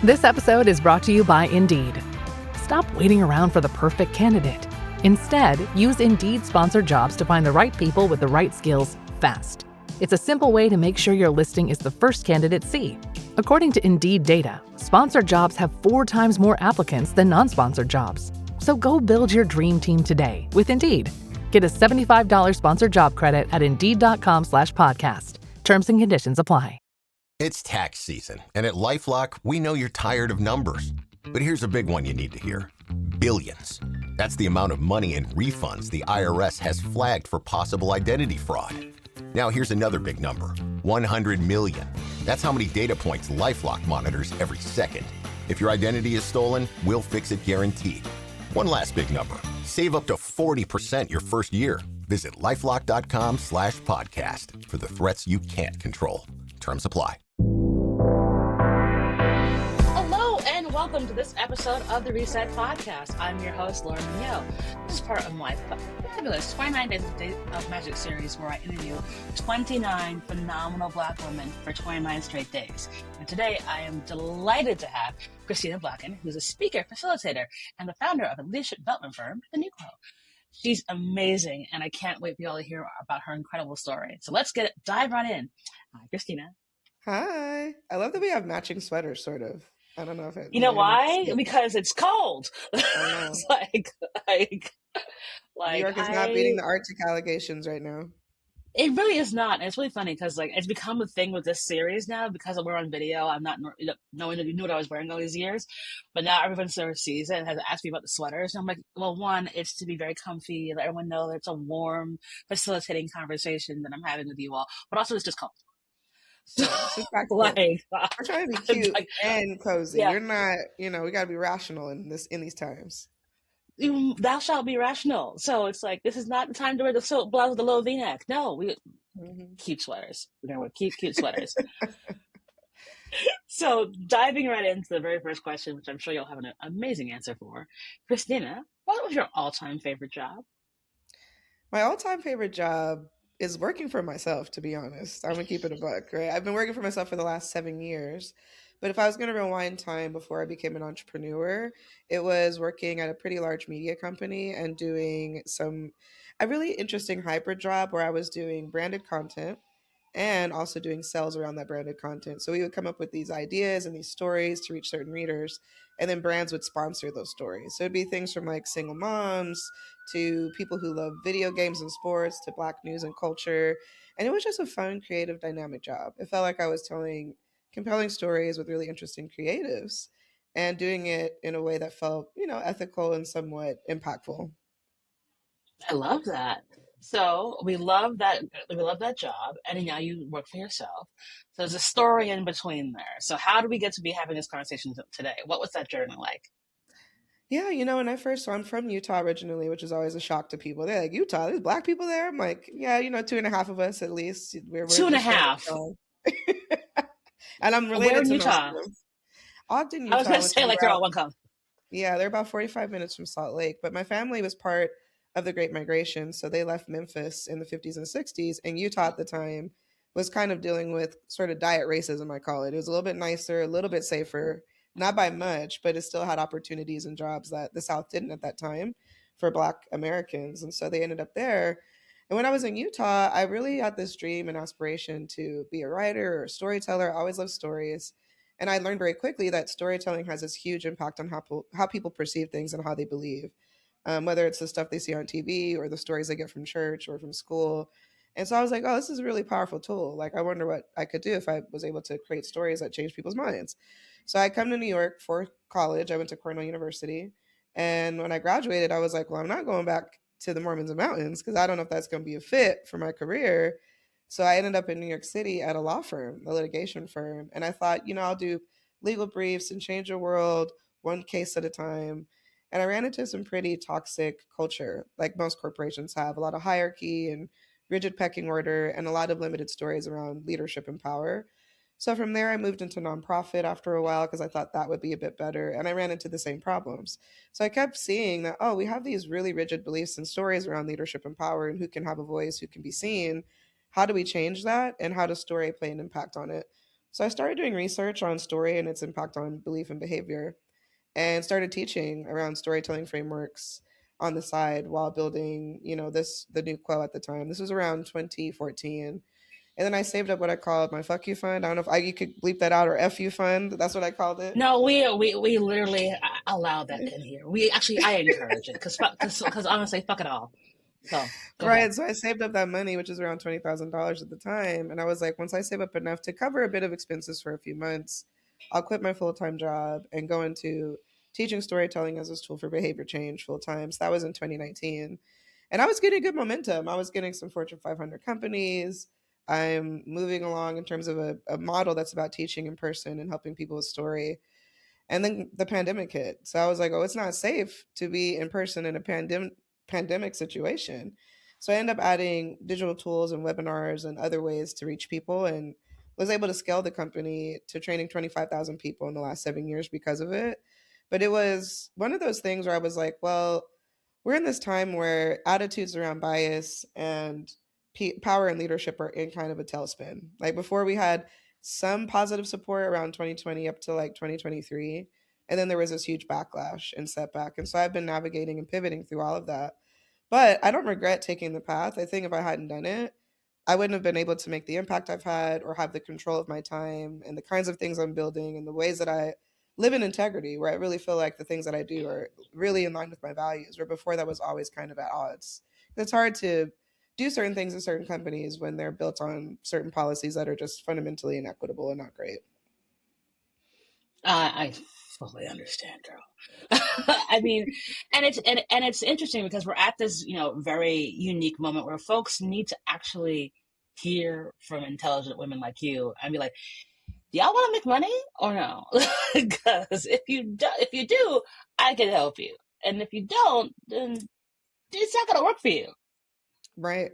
This episode is brought to you by Indeed. Stop waiting around for the perfect candidate. Instead, use Indeed sponsored jobs to find the right people with the right skills fast. It's a simple way to make sure your listing is the first candidates see. According to Indeed data, sponsored jobs have 4 times more applicants than non-sponsored jobs. So go build your dream team today with Indeed. Get a $75 sponsored job credit at Indeed.com/podcast. Terms and conditions apply. It's tax season, and at LifeLock, we know you're tired of numbers. But here's a big one you need to hear. Billions. That's the amount of money in refunds the IRS has flagged for possible identity fraud. Now here's another big number. 100 million. That's how many data points LifeLock monitors every second. If your identity is stolen, we'll fix it guaranteed. One last big number. Save up to 40% your first year. Visit LifeLock.com/podcast for the threats you can't control. Terms apply. Hello and welcome to this episode of the Reset Podcast. I'm your host, Laura Mignot. This is part of my fabulous 29 Days of Magic series where I interview 29 phenomenal Black women for 29 straight days. And today I am delighted to have Christina Blacken, who's a speaker, facilitator, and the founder of a leadership development firm, The New Crow. She's amazing, and I can't wait for y'all to hear about her incredible story. So let's dive right in. Hi, Christina. Hi. I love that we have matching sweaters, sort of. I don't know if it... You know why? Because it's cold. It's like New York is not beating the Arctic allegations right now. It really is not. And it's really funny because it's become a thing with this series now because we're on video. I'm not knowing that you knew what I was wearing all these years, but now everyone sort of sees it and has asked me about the sweaters. And I'm like, well, one, it's to be very comfy, let everyone know that it's a warm, facilitating conversation that I'm having with you all, but also it's just cold. So, we're trying to be cute and cozy. Yeah. You're not, we got to be rational in these times. Thou shalt be rational. So it's like, this is not the time to wear the silk blouse with the low V-neck. No, cute sweaters. We're going to wear cute sweaters. So diving right into the very first question, which I'm sure you'll have an amazing answer for. Christina, what was your all-time favorite job? My all-time favorite job is working for myself, to be honest. I'm going to keep it a buck, right? I've been working for myself for the last 7 years. But if I was going to rewind time before I became an entrepreneur, it was working at a pretty large media company and doing a really interesting hybrid job where I was doing branded content and also doing sales around that branded content. So we would come up with these ideas and these stories to reach certain readers, and then brands would sponsor those stories. So it'd be things from like single moms to people who love video games and sports to Black news and culture. And it was just a fun, creative, dynamic job. It felt like I was telling compelling stories with really interesting creatives and doing it in a way that felt, ethical and somewhat impactful. I love that. So we love that job, and now you work for yourself. So there's a story in between there. So how do we get to be having this conversation today? What was that journey like? Yeah, so I'm from Utah originally, which is always a shock to people. They're like, Utah, there's Black people there? I'm like, yeah, 2.5 of us at least. We're 2.5. And I'm related Where in to Utah? Ogden, Utah. I was going to say they're all one come. Yeah, they're about 45 minutes from Salt Lake. But my family was part of the Great Migration. So they left Memphis in the 50s and 60s. And Utah at the time was kind of dealing with sort of diet racism, I call it. It was a little bit nicer, a little bit safer, not by much, but it still had opportunities and jobs that the South didn't at that time for Black Americans. And so they ended up there. And when I was in Utah, I really had this dream and aspiration to be a writer or a storyteller. I always loved stories. And I learned very quickly that storytelling has this huge impact on how people perceive things and how they believe, whether it's the stuff they see on TV or the stories they get from church or from school. And so I was like, oh, this is a really powerful tool. Like, I wonder what I could do if I was able to create stories that change people's minds. So I come to New York for college. I went to Cornell University. And when I graduated, I was like, well, I'm not going back to the Mormons and Mountains because I don't know if that's going to be a fit for my career. So I ended up in New York City at a law firm, a litigation firm. And I thought, I'll do legal briefs and change the world one case at a time. And I ran into some pretty toxic culture, like most corporations have, a lot of hierarchy and rigid pecking order and a lot of limited stories around leadership and power. So from there, I moved into nonprofit after a while because I thought that would be a bit better. And I ran into the same problems. So I kept seeing that, we have these really rigid beliefs and stories around leadership and power and who can have a voice, who can be seen. How do we change that? And how does story play an impact on it? So I started doing research on story and its impact on belief and behavior, and started teaching around storytelling frameworks on the side while building, the new quo at the time. This was around 2014. And then I saved up what I called my fuck you fund. I don't know if you could bleep that out, or F you fund. That's what I called it. No, we literally allow that in here. We actually, I encourage it because honestly, fuck it all. So go ahead. Right. So I saved up that money, which is around $20,000 at the time. And I was like, once I save up enough to cover a bit of expenses for a few months, I'll quit my full time job and go into teaching storytelling as a tool for behavior change full time. So that was in 2019. And I was getting good momentum. I was getting some Fortune 500 companies. I'm moving along in terms of a model that's about teaching in person and helping people with story. And then the pandemic hit. So I was like, oh, it's not safe to be in person in a pandemic situation. So I ended up adding digital tools and webinars and other ways to reach people, and was able to scale the company to training 25,000 people in the last 7 years because of it. But it was one of those things where I was like, well, we're in this time where attitudes around bias and power and leadership are in kind of a tailspin. Like before, we had some positive support around 2020 up to like 2023. And then there was this huge backlash and setback. And so I've been navigating and pivoting through all of that. But I don't regret taking the path. I think if I hadn't done it, I wouldn't have been able to make the impact I've had or have the control of my time and the kinds of things I'm building and the ways that I live in integrity, where I really feel like the things that I do are really in line with my values, where before that was always kind of at odds. It's hard to do certain things in certain companies when they're built on certain policies that are just fundamentally inequitable and not great. I fully understand, girl. I mean, and it's interesting because we're at this, very unique moment where folks need to actually hear from intelligent women like you and be like, y'all want to make money or no? Because if you do, I can help you, and if you don't, then it's not gonna work for you. Right.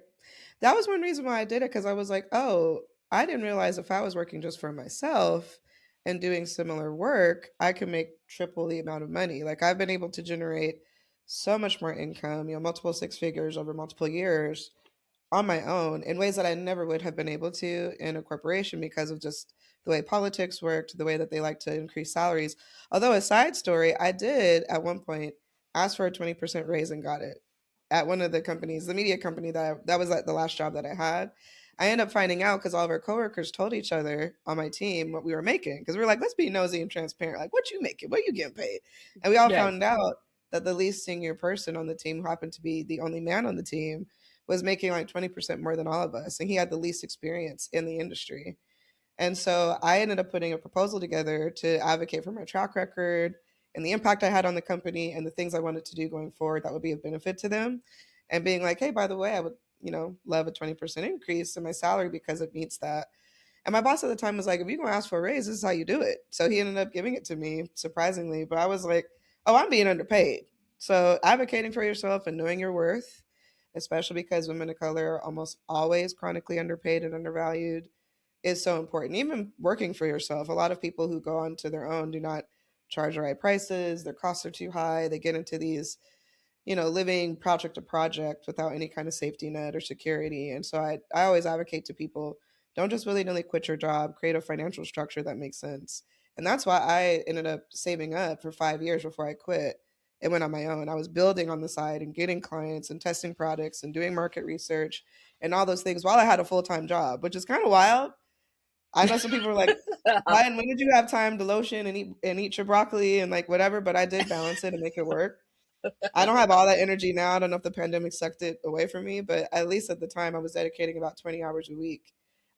That was one reason why I did it, because I was like, oh, I didn't realize if I was working just for myself and doing similar work, I could make triple the amount of money. Like I've been able to generate so much more income, multiple six figures over multiple years on my own in ways that I never would have been able to in a corporation because of just the way politics worked, the way that they like to increase salaries. Although, a side story, I did at one point ask for a 20% raise and got it at one of the companies, the media company that was like the last job that I had. I ended up finding out because all of our coworkers told each other on my team what we were making, because we were like, let's be nosy and transparent. Like, what you making? What you getting paid? And we all Right. found out that the least senior person on the team, who happened to be the only man on the team, was making like 20% more than all of us. And he had the least experience in the industry. And so I ended up putting a proposal together to advocate for my track record and the impact I had on the company and the things I wanted to do going forward that would be of benefit to them. And being like, hey, by the way, I would, love a 20% increase in my salary because it meets that. And my boss at the time was like, if you're going to ask for a raise, this is how you do it. So he ended up giving it to me, surprisingly. But I was like, oh, I'm being underpaid. So advocating for yourself and knowing your worth, especially because women of color are almost always chronically underpaid and undervalued, is so important. Even working for yourself, a lot of people who go on to their own do not charge the right prices. Their costs are too high. They get into these, living project to project without any kind of safety net or security. And so I always advocate to people, don't just willy nilly quit your job, create a financial structure that makes sense. And that's why I ended up saving up for 5 years before I quit and went on my own. I was building on the side and getting clients and testing products and doing market research and all those things while I had a full time job, which is kind of wild. I know some people are like, Ryan, when did you have time to lotion and eat your broccoli and like whatever? But I did balance it and make it work. I don't have all that energy now. I don't know if the pandemic sucked it away from me, but at least at the time I was dedicating about 20 hours a week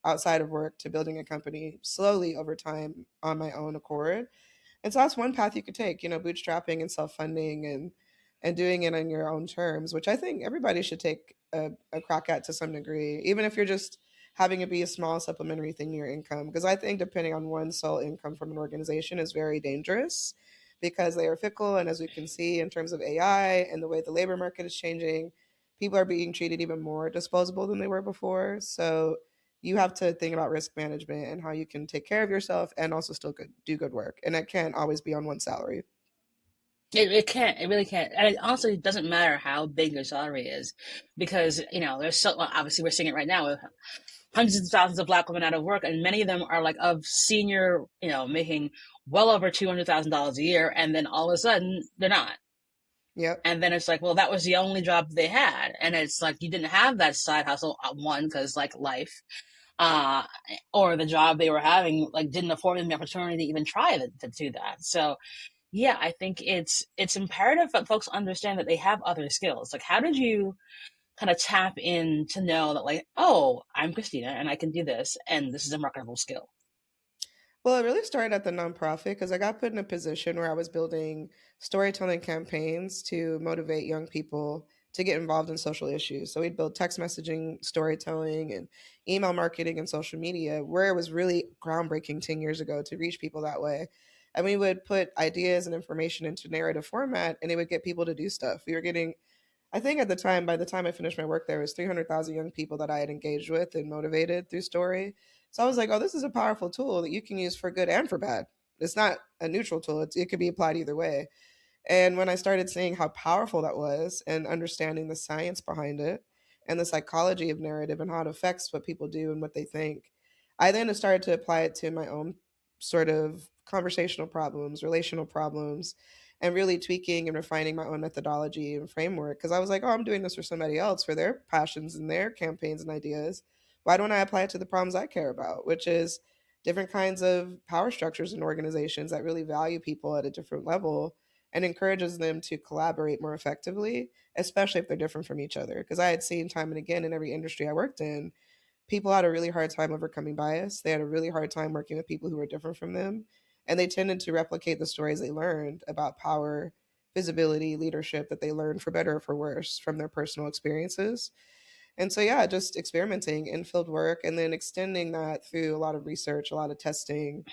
outside of work to building a company slowly over time on my own accord. And so that's one path you could take, bootstrapping and self-funding and doing it on your own terms, which I think everybody should take a crack at to some degree, even if you're just having it be a small supplementary thing to your income. Because I think depending on one's sole income from an organization is very dangerous because they are fickle. And as we can see in terms of AI and the way the labor market is changing, people are being treated even more disposable than they were before. So you have to think about risk management and how you can take care of yourself and also still do good work. And it can't always be on one salary. It can't. It really can't. And it honestly doesn't matter how big your salary is, because there's so well, obviously we're seeing it right now. hundreds of thousands of Black women out of work, and many of them are like of senior, making well over $200,000 a year, and then all of a sudden they're not. Yep. And then it's like, well, that was the only job they had, and it's like you didn't have that side hustle, one, because like life, uh, or the job they were having like didn't afford them the opportunity to even try to do that. So yeah, I think it's imperative that folks understand that they have other skills. Like, how did you kind of tap in to know that, like, oh, I'm Christina and I can do this, and this is a marketable skill? Well, it really started at the nonprofit because I got put in a position where I was building storytelling campaigns to motivate young people to get involved in social issues. So we'd build text messaging, storytelling, and email marketing and social media, where it was really groundbreaking 10 years ago to reach people that way. And we would put ideas and information into narrative format, and it would get people to do stuff. We were getting, I think at the time, by the time I finished my work, there was 300,000 young people that I had engaged with and motivated through story. So I was like, oh, this is a powerful tool that you can use for good and for bad. It's not a neutral tool. It could be applied either way. And when I started seeing how powerful that was and understanding the science behind it and the psychology of narrative and how it affects what people do and what they think, I then started to apply it to my own sort of conversational problems, relational problems, and really tweaking and refining my own methodology and framework. Because I was like, oh, I'm doing this for somebody else, for their passions and their campaigns and ideas. Why don't I apply it to the problems I care about, which is different kinds of power structures and organizations that really value people at a different level and encourages them to collaborate more effectively, especially if they're different from each other. Because I had seen time and again in every industry I worked in, people had a really hard time overcoming bias. They had a really hard time working with people who were different from them. And they tended to replicate the stories they learned about power, visibility, leadership that they learned for better or for worse from their personal experiences. And so, yeah, just experimenting in field work and then extending that through a lot of research, a lot of testing,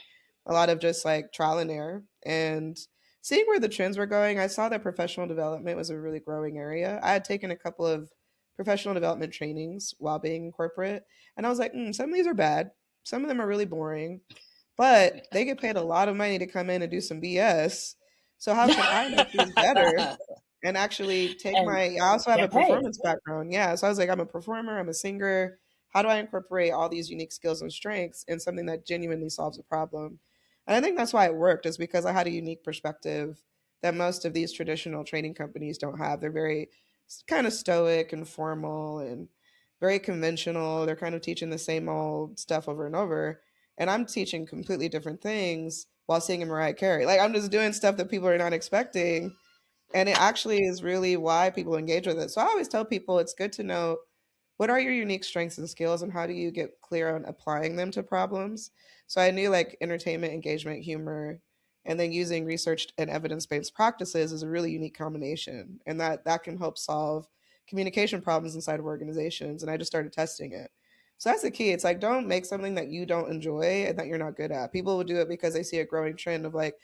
a lot of just like trial and error and seeing where the trends were going. I saw that professional development was a really growing area. I had taken a couple of professional development trainings while being in corporate, and I was like, some of these are bad. Some of them are really boring, but they get paid a lot of money to come in and do some BS. So how can I make these better and actually take And my, I also have a get paid. performance background. Yeah. So I was like, I'm a performer, I'm a singer. How do I incorporate all these unique skills and strengths in something that genuinely solves a problem? And I think that's why it worked, is because I had a unique perspective that most of these traditional training companies don't have. They're very kind of stoic and formal and very conventional. They're kind of teaching the same old stuff over and over. And I'm teaching completely different things while singing Mariah Carey. Like I'm just doing stuff that people are not expecting, and it actually is really why people engage with it. So I always tell people it's good to know what are your unique strengths and skills and how do you get clear on applying them to problems. So I knew like entertainment, engagement, humor, and then using research and evidence-based practices is a really unique combination, and that can help solve communication problems inside of organizations. And I just started testing it. So that's the key. It's like don't make something that you don't enjoy and that you're not good at. People will do it because they see a growing trend of like,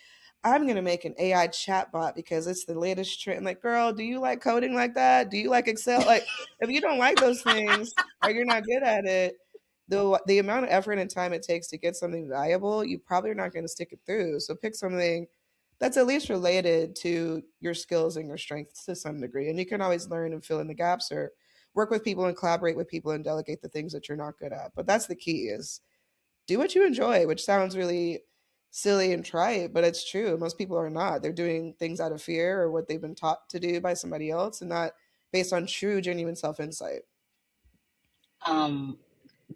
I'm gonna make an AI chatbot because it's the latest trend. Like, girl, do you like coding like that? Do you like Excel? Like, if you don't like those things or you're not good at it, the amount of effort and time it takes to get something valuable, you probably are not going to stick it through. So pick something that's at least related to your skills and your strengths to some degree, and you can always learn and fill in the gaps or work with people and collaborate with people and delegate the things that you're not good at. But that's the key: is do what you enjoy, which sounds really silly and trite, but it's true. Most people are not. They're doing things out of fear or what they've been taught to do by somebody else and not based on true, genuine self insight. Um,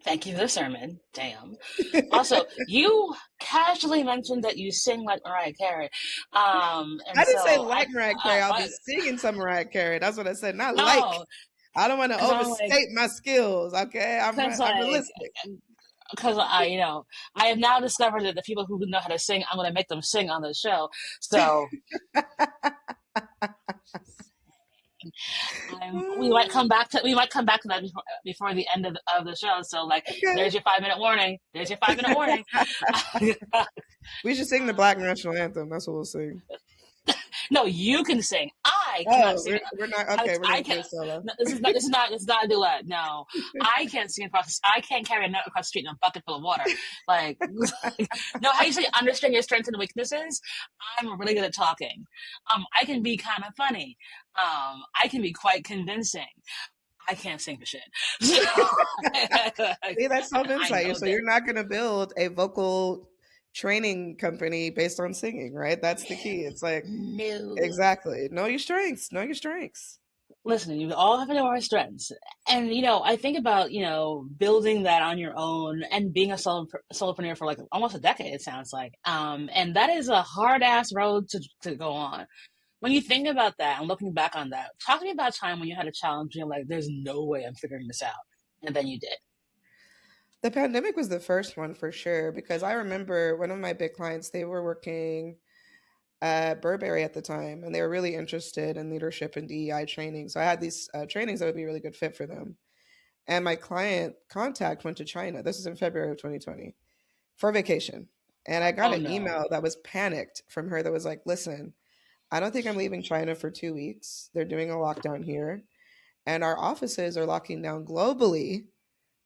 Thank you for the sermon. Damn. Also, you casually mentioned that you sing like Mariah Carey. And I didn't say so like Mariah Carey. I'll be I singing some Mariah Carey. That's what I said. Not like. no, I don't want to because I'm like, overstate my skills. Okay, because I'm like, realistic. because I have now discovered that the people who know how to sing, I'm going to make them sing on the show. So we might come back to that before the end of the show. So like, Okay. there's your 5 minute warning. There's your 5 minute warning. We should sing the Black National Anthem. That's what we'll sing. No, you can sing. I cannot Oh, sing. we're not I, okay. We're I gonna do can't. a solo. No, this is not a duet. No, I can't sing across. I can't carry a note across the street in a bucket full of water. Like, no, how you say understand your strengths and weaknesses? I'm really good at talking. I can be kind of funny. I can be quite convincing. I can't sing for shit. See, that's self I insight. know So this. you're not going to build a vocal training company based on singing, right? That's the key. It's like, No. exactly. Know your strengths. Know your strengths. Listen, you all have our strengths. And, I think about, building that on your own and being a solopreneur for like almost a decade, it sounds like. And that is a hard ass road to go on. When you think about that and looking back on that, talk to me about a time when you had a challenge and you're like, there's no way I'm figuring this out. And then you did. The pandemic was the first one for sure, because I remember one of my big clients, they were working at Burberry at the time, and they were really interested in leadership and DEI training. So I had these trainings that would be a really good fit for them. And my client contact went to China. This is in February of 2020 for vacation. And I got Oh an no. email that was panicked from her that was like, listen, I don't think I'm leaving China for 2 weeks. They're doing a lockdown here, and our offices are locking down globally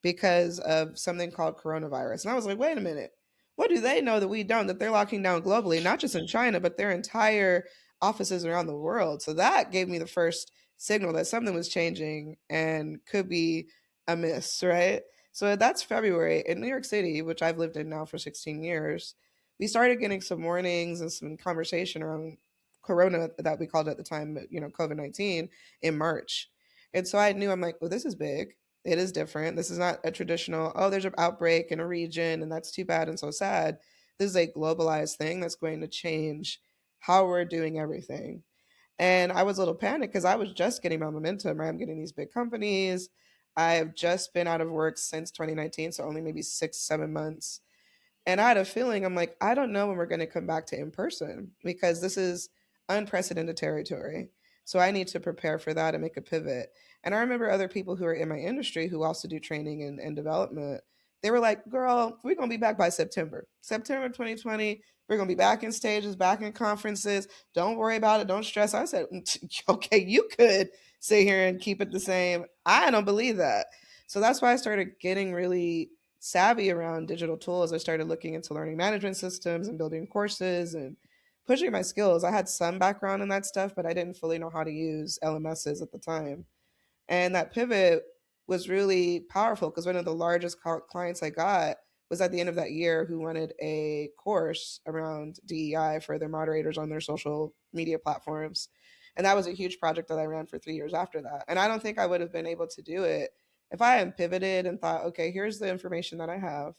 because of something called coronavirus. And I was like, wait a minute. What do they know that we don't? That they're locking down globally, not just in China, but their entire offices around the world. So that gave me the first signal that something was changing and could be amiss, right? So that's February in New York City, which I've lived in now for 16 years. We started getting some warnings and some conversation around Corona, that we called at the time, COVID-19, in March. And so I knew, I'm like, well, this is big. It is different. This is not a traditional, oh, there's an outbreak in a region and that's too bad and so sad. This is a globalized thing that's going to change how we're doing everything. And I was a little panicked because I was just getting my momentum, right? I'm getting these big companies. I've just been out of work since 2019, so only maybe 6, 7 months. And I had a feeling, I'm like, I don't know when we're going to come back to in person, because this is unprecedented territory. So I need to prepare for that and make a pivot. And I remember other people who are in my industry who also do training and development. They were like, girl, we're going to be back by September. September 2020, we're going to be back in stages, back in conferences. Don't worry about it. Don't stress. I said, okay, you could sit here and keep it the same. I don't believe that. So that's why I started getting really savvy around digital tools. I started looking into learning management systems and building courses and pushing my skills. I had some background in that stuff, but I didn't fully know how to use LMSs at the time. And that pivot was really powerful because one of the largest clients I got was at the end of that year who wanted a course around DEI for their moderators on their social media platforms. And that was a huge project that I ran for 3 years after that. And I don't think I would have been able to do it if I had pivoted and thought, okay, here's the information that I have.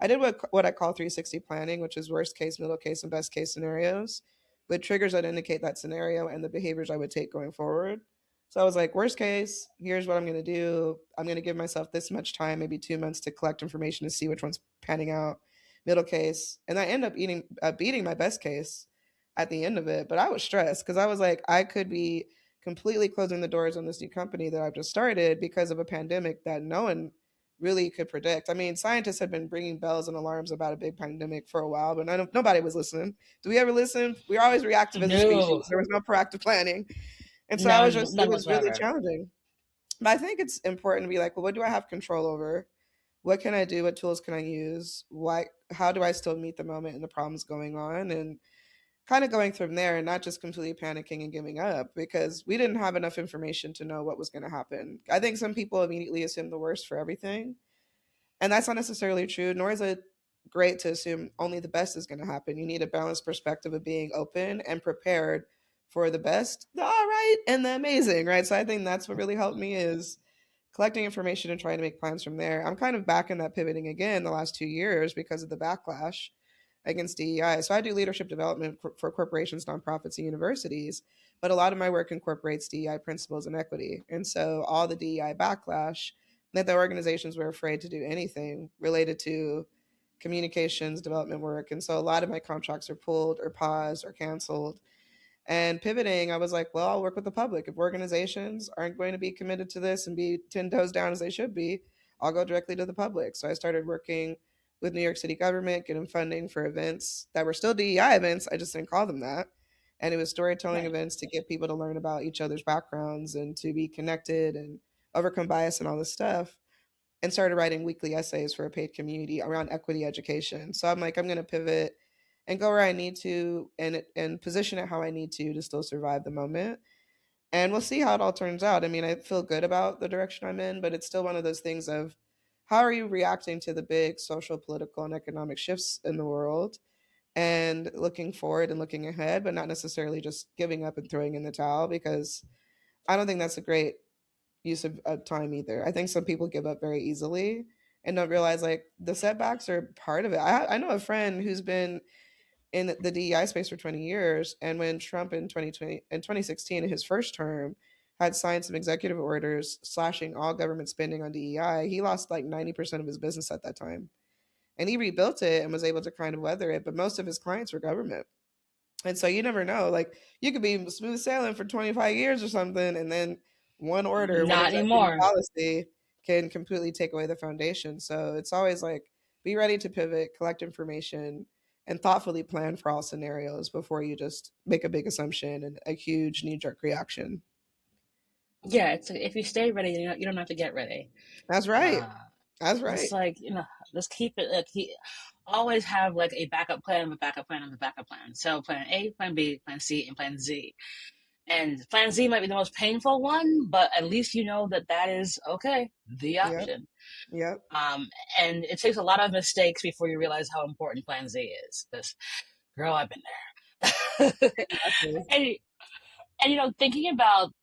I did what I call 360 planning, which is worst case, middle case, and best case scenarios, with triggers that indicate that scenario and the behaviors I would take going forward. So I was like, worst case, here's what I'm going to do. I'm going to give myself this much time, maybe 2 months, to collect information to see which one's panning out. Middle case, and I end up beating my best case at the end of it. But I was stressed because I was like, I could be completely closing the doors on this new company that I've just started because of a pandemic that no one really could predict. I mean, scientists had been ringing bells and alarms about a big pandemic for a while, but nobody was listening. Do we ever listen? We're always reactive as a No. species. There was no proactive planning. And so None, it none was really whatsoever. challenging. But I think it's important to be like, well, what do I have control over? What can I do? What tools can I use? How do I still meet the moment and the problems going on? And kind of going from there, and not just completely panicking and giving up, because we didn't have enough information to know what was going to happen. I think some people immediately assume the worst for everything. And that's not necessarily true, nor is it great to assume only the best is going to happen. You need a balanced perspective of being open and prepared for the best, the all right, and the amazing, right? So I think that's what really helped me is collecting information and trying to make plans from there. I'm kind of back in that pivoting again the last 2 years because of the backlash against DEI. So I do leadership development for corporations, nonprofits, and universities, but a lot of my work incorporates DEI principles and equity. And so all the DEI backlash that the organizations were afraid to do anything related to communications development work. And so a lot of my contracts are pulled or paused or canceled. And pivoting, I was like, well, I'll work with the public. If organizations aren't going to be committed to this and be 10 toes down as they should be, I'll go directly to the public. So I started working with New York City government, getting funding for events that were still DEI events. I just didn't call them that. And it was storytelling Right. events to get people to learn about each other's backgrounds and to be connected and overcome bias and all this stuff. And started writing weekly essays for a paid community around equity education. So I'm like, I'm going to pivot and go where I need to and position it how I need to still survive the moment. And we'll see how it all turns out. I mean, I feel good about the direction I'm in, but it's still one of those things of how are you reacting to the big social, political, and economic shifts in the world, and looking forward and looking ahead, but not necessarily just giving up and throwing in the towel, because I don't think that's a great use of time either. I think some people give up very easily and don't realize like the setbacks are part of it. I know a friend who's been in the DEI space for 20 years. And when Trump in 2020 in 2016 in his first term had signed some executive orders slashing all government spending on DEI, he lost like 90% of his business at that time. And he rebuilt it and was able to kind of weather it. But most of his clients were government. And so you never know. Like you could be smooth sailing for 25 years or something, and then one order, one Not executive anymore. policy can completely take away the foundation. So it's always like be ready to pivot, collect information, and thoughtfully plan for all scenarios before you just make a big assumption and a huge knee jerk reaction. Yeah, it's like, if you stay ready, you don't have to get ready. That's right. Uh, That's just right. like just keep it. Always have like a backup plan of a backup plan of a backup plan. So plan A, plan B, plan C, and plan Z. And plan Z might be the most painful one, but at least you know that that is okay, the Yep. option. Yep. Um, and it takes a lot of mistakes before you realize how important plan Z is. Because, girl, I've been there. Exactly. and, and, thinking about,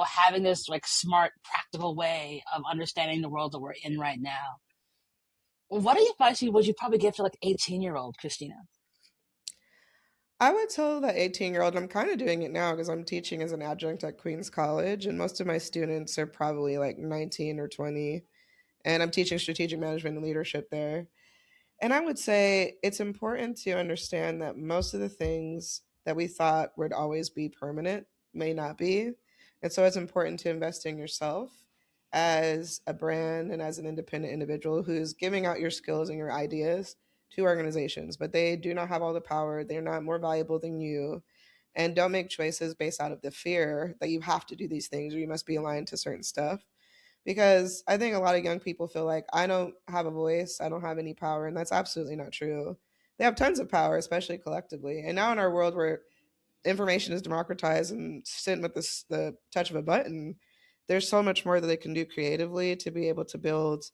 having this like smart, practical way of understanding the world that we're in right now. What advice would you probably give to like 18-year-old Christina? I would tell the 18-year-old, I'm kind of doing it now because I'm teaching as an adjunct at Queens College, and most of my students are probably like 19 or 20, and I'm teaching strategic management and leadership there. And I would say it's important to understand that most of the things that we thought would always be permanent may not be. And so it's important to invest in yourself as a brand and as an independent individual who's giving out your skills and your ideas to organizations, but they do not have all the power. They're not more valuable than you. And don't make choices based out of the fear that you have to do these things or you must be aligned to certain stuff, because I think a lot of young people feel like I don't have a voice, I don't have any power, and that's absolutely not true. They have tons of power, especially collectively. And now in our world where information is democratized and sent with the touch of a button, there's so much more that they can do creatively to be able to build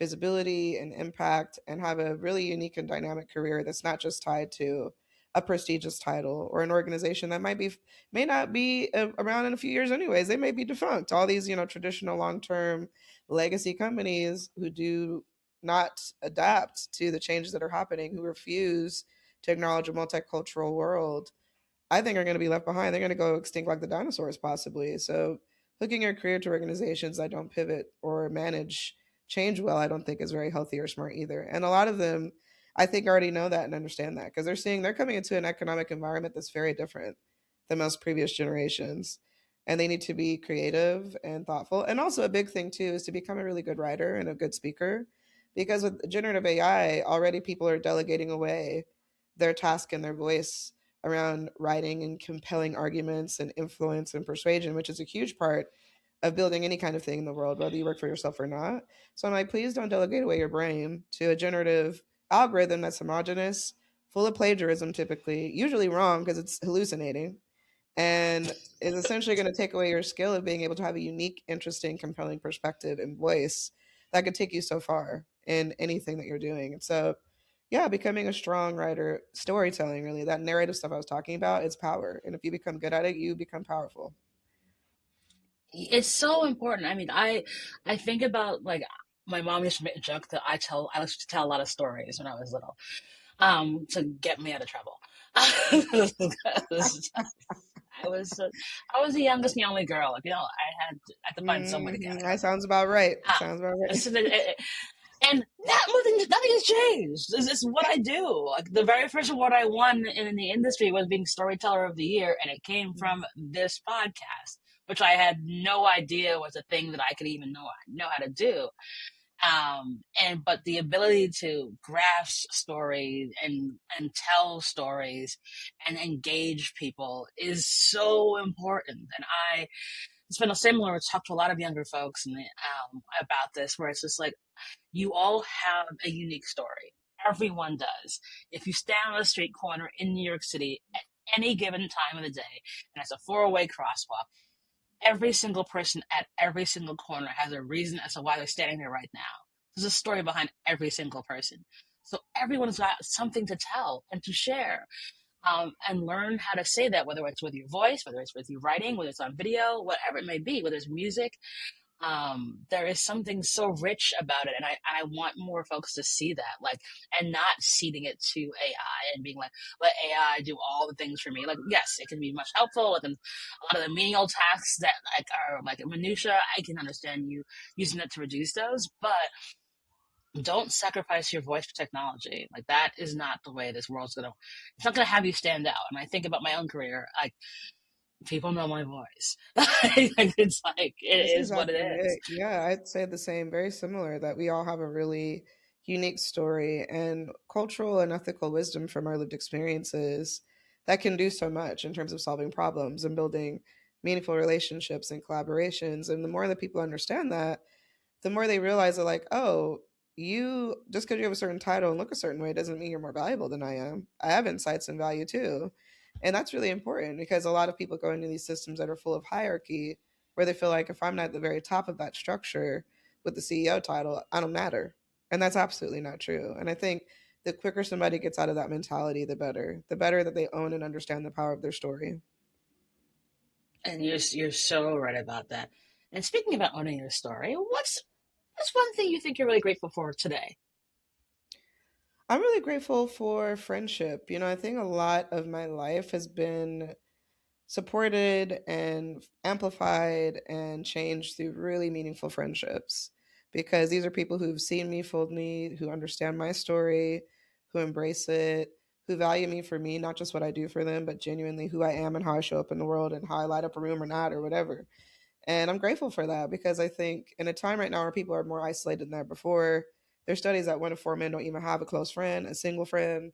visibility and impact and have a really unique and dynamic career that's not just tied to a prestigious title or an organization that may not be around in a few years anyways. They may be defunct. All these traditional long-term legacy companies who do not adapt to the changes that are happening, who refuse to acknowledge a multicultural world, I think are going to be left behind. They're going to go extinct like the dinosaurs, possibly. So, hooking your career to organizations that don't pivot or manage change well, I don't think is very healthy or smart either. And a lot of them, I think, already know that and understand that because they're coming into an economic environment that's very different than most previous generations. And they need to be creative and thoughtful. And also, a big thing, too, is to become a really good writer and a good speaker. Because with generative AI, already people are delegating away their task and their voice around writing and compelling arguments and influence and persuasion, which is a huge part of building any kind of thing in the world, whether you work for yourself or not. So I'm like, please don't delegate away your brain to a generative algorithm that's homogenous, full of plagiarism, typically, usually wrong because it's hallucinating, and is essentially going to take away your skill of being able to have a unique, interesting, compelling perspective and voice that could take you so far in anything that you're doing. And so, yeah, becoming a strong writer, storytelling, really, that narrative stuff I was talking about, it's power. And if you become good at it, you become powerful. It's so important. I mean, I think about like my mom used to make a joke that I used to tell a lot of stories when I was little, to get me out of trouble. I was uh, I was the youngest and the only girl. Like, I had to find some way to get out of That trouble. sounds about right. Sounds about right. So and nothing has changed. This is what I do. Like the very first award I won in the industry was being Storyteller of the Year, and it came from this podcast, which I had no idea was a thing that I could even know how to do. But the ability to grasp stories and tell stories and engage people is so important. And it's been a similar. Talked to a lot of younger folks about this, where it's just like you all have a unique story. Everyone does. If you stand on a street corner in New York City at any given time of the day, and it's a 4-way crosswalk, every single person at every single corner has a reason as to why they're standing there right now. There's a story behind every single person. So everyone's got something to tell and to share. And learn how to say that, whether it's with your voice, whether it's with your writing, whether it's on video, whatever it may be, whether it's music. There is something so rich about it, and I want more folks to see that, like, and not ceding it to AI and being like, let AI do all the things for me. Like, yes, it can be much helpful, and a lot of the menial tasks that like are like minutia, I can understand you using it to reduce those, but don't sacrifice your voice for technology. Like, that is not the way this world's gonna. It's not gonna have you stand out. And I think about my own career, like, people know my voice. It's like That's it is what it exactly is. it. Yeah, I'd say the same, very similar, that we all have a really unique story and cultural and ethical wisdom from our lived experiences that can do so much in terms of solving problems and building meaningful relationships and collaborations. And the more that people understand that, the more they realize that, like, oh, you just because you have a certain title and look a certain way doesn't mean you're more valuable than I am. I have insights and value too. And that's really important because a lot of people go into these systems that are full of hierarchy where they feel like if I'm not at the very top of that structure with the CEO title, I don't matter. And that's absolutely not true. And I think the quicker somebody gets out of that mentality, the better. The better that they own and understand the power of their story. And you're so right about that. And speaking about owning your story, what's one thing you think you're really grateful for today? I'm really grateful for friendship. I think a lot of my life has been supported and amplified and changed through really meaningful friendships because these are people who've seen me, fooled me, who understand my story, who embrace it, who value me for me, not just what I do for them, but genuinely who I am and how I show up in the world and how I light up a room or not or whatever. And I'm grateful for that because I think in a time right now where people are more isolated than ever before, there's studies that 1 in 4 men don't even have a close friend, a single friend.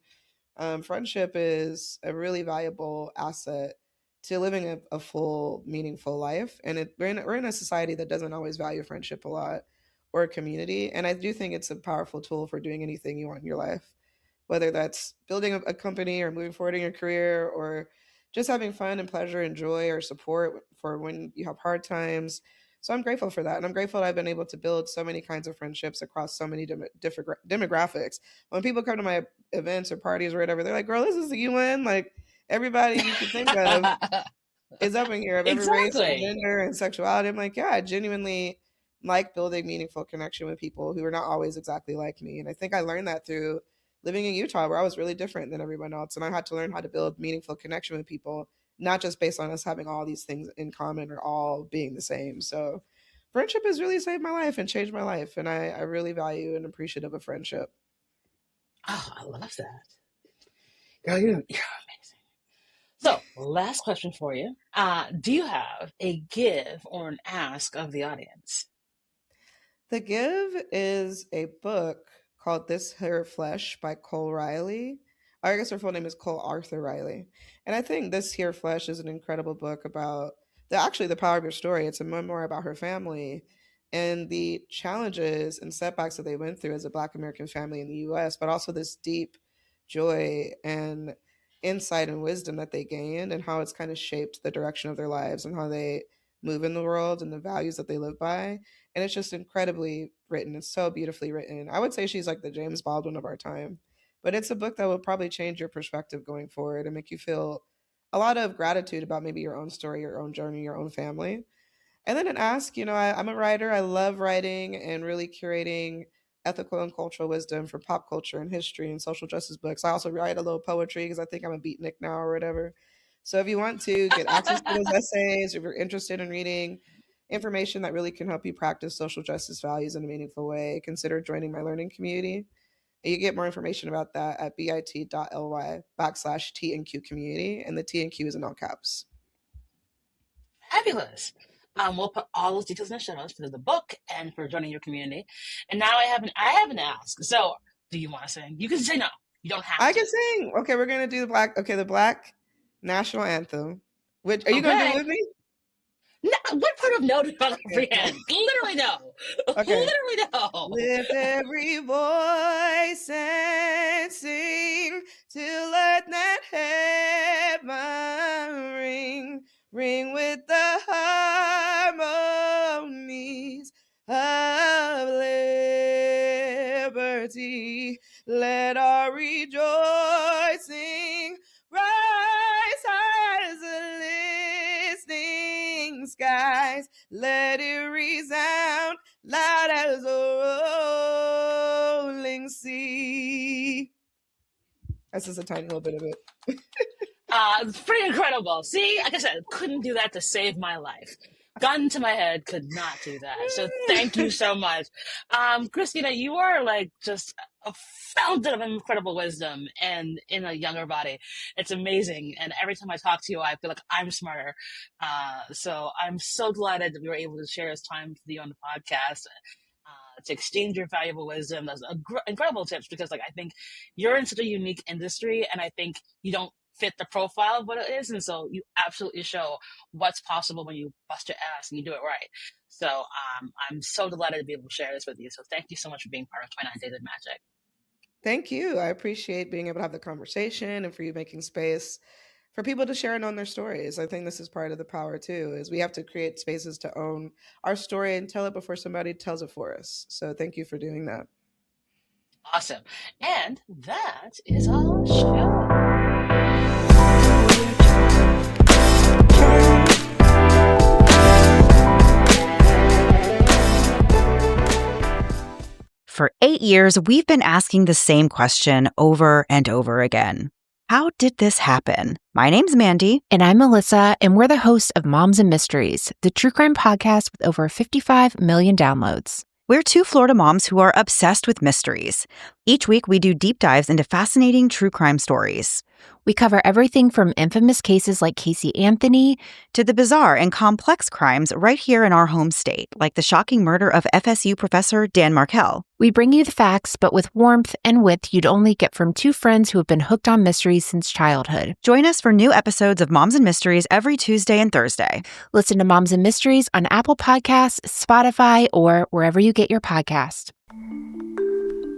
Friendship is a really valuable asset to living a full, meaningful life. And we're in a society that doesn't always value friendship a lot or community. And I do think it's a powerful tool for doing anything you want in your life, whether that's building a company or moving forward in your career or just having fun and pleasure and joy or support for when you have hard times. So I'm grateful for that. And I'm grateful that I've been able to build so many kinds of friendships across so many different demographics. When people come to my events or parties or whatever, they're like, girl, this is the UN. Like, everybody you can think of is up in here of every race and Exactly. gender and sexuality. I'm like, yeah, I genuinely like building meaningful connection with people who are not always exactly like me. And I think I learned that through living in Utah, where I was really different than everyone else. And I had to learn how to build meaningful connection with people, not just based on us having all these things in common or all being the same. So friendship has really saved my life and changed my life. And I really value and appreciative of friendship. Oh, I love that. Girl, you're amazing. So, last question for you. Do you have a give or an ask of the audience? The Give is a book called This Her Flesh by Cole Riley. I guess her full name is Cole Arthur Riley. And I think This Here Flesh is an incredible book about the power of your story. It's a memoir about her family and the challenges and setbacks that they went through as a Black American family in the US, but also this deep joy and insight and wisdom that they gained and how it's kind of shaped the direction of their lives and how they move in the world and the values that they live by. And it's just incredibly written. It's so beautifully written. I would say she's like the James Baldwin of our time. But it's a book that will probably change your perspective going forward and make you feel a lot of gratitude about maybe your own story, your own journey, your own family. And then an ask, I'm a writer. I love writing and really curating ethical and cultural wisdom for pop culture and history and social justice books. I also write a little poetry because I think I'm a beatnik now or whatever. So if you want to get access to those essays, if you're interested in reading information that really can help you practice social justice values in a meaningful way, consider joining my learning community. And you get more information about that at bit.ly/T&Q community. And the T and Q is in all caps. Fabulous. We'll put all those details in the show notes for the book and for joining your community. And now I have an ask. So, do you want to sing? You can say no. You don't have I to. can sing. Okay, we're gonna do the Black national anthem. Which are you gonna do it Okay. with me? No, what part of no do I Okay. comprehend? Literally no. Okay. Literally no. Lift every voice and sing to let that heaven ring, ring with the heart skies, let it resound loud as a rolling sea. That's just a tiny little bit of it. It's pretty incredible. See, like I said, couldn't do that to save my life. Gun to my head, could not do that. So thank you so much. Christina, you are like just a fountain of incredible wisdom and in a younger body. It's amazing. And every time I talk to you, I feel like I'm smarter. So I'm so delighted that we were able to share this time with you on the podcast. To exchange your valuable wisdom. Those incredible tips, because like I think you're in such a unique industry, and I think you don't fit the profile of what it is, and so you absolutely show what's possible when you bust your ass and you do it right. So I'm so delighted to be able to share this with you. So thank you so much for being part of 29 Days of Magic. Thank you. I appreciate being able to have the conversation and for you making space for people to share and own their stories. I think this is part of the power too, is we have to create spaces to own our story and tell it before somebody tells it for us. So thank you for doing that. Awesome. And that is our show. For 8 years, we've been asking the same question over and over again. How did this happen? My name's Mandy. And I'm Melissa, and we're the hosts of Moms and Mysteries, the true crime podcast with over 55 million downloads. We're two Florida moms who are obsessed with mysteries. Each week, we do deep dives into fascinating true crime stories. We cover everything from infamous cases like Casey Anthony to the bizarre and complex crimes right here in our home state, like the shocking murder of FSU professor Dan Markell. We bring you the facts, but with warmth and wit you'd only get from two friends who have been hooked on mysteries since childhood. Join us for new episodes of Moms and Mysteries every Tuesday and Thursday. Listen to Moms and Mysteries on Apple Podcasts, Spotify, or wherever you get your podcast.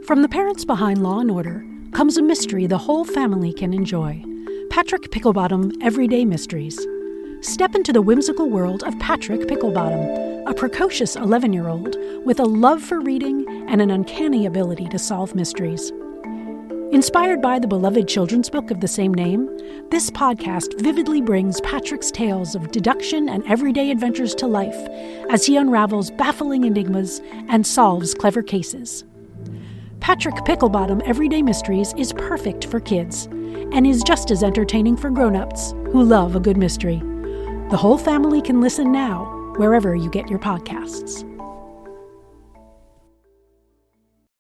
From the parents behind Law & Order comes a mystery the whole family can enjoy. Patrick Picklebottom Everyday Mysteries. Step into the whimsical world of Patrick Picklebottom, a precocious 11-year-old with a love for reading and an uncanny ability to solve mysteries. Inspired by the beloved children's book of the same name, this podcast vividly brings Patrick's tales of deduction and everyday adventures to life as he unravels baffling enigmas and solves clever cases. Patrick Picklebottom Everyday Mysteries is perfect for kids and is just as entertaining for grown-ups who love a good mystery. The whole family can listen now wherever you get your podcasts.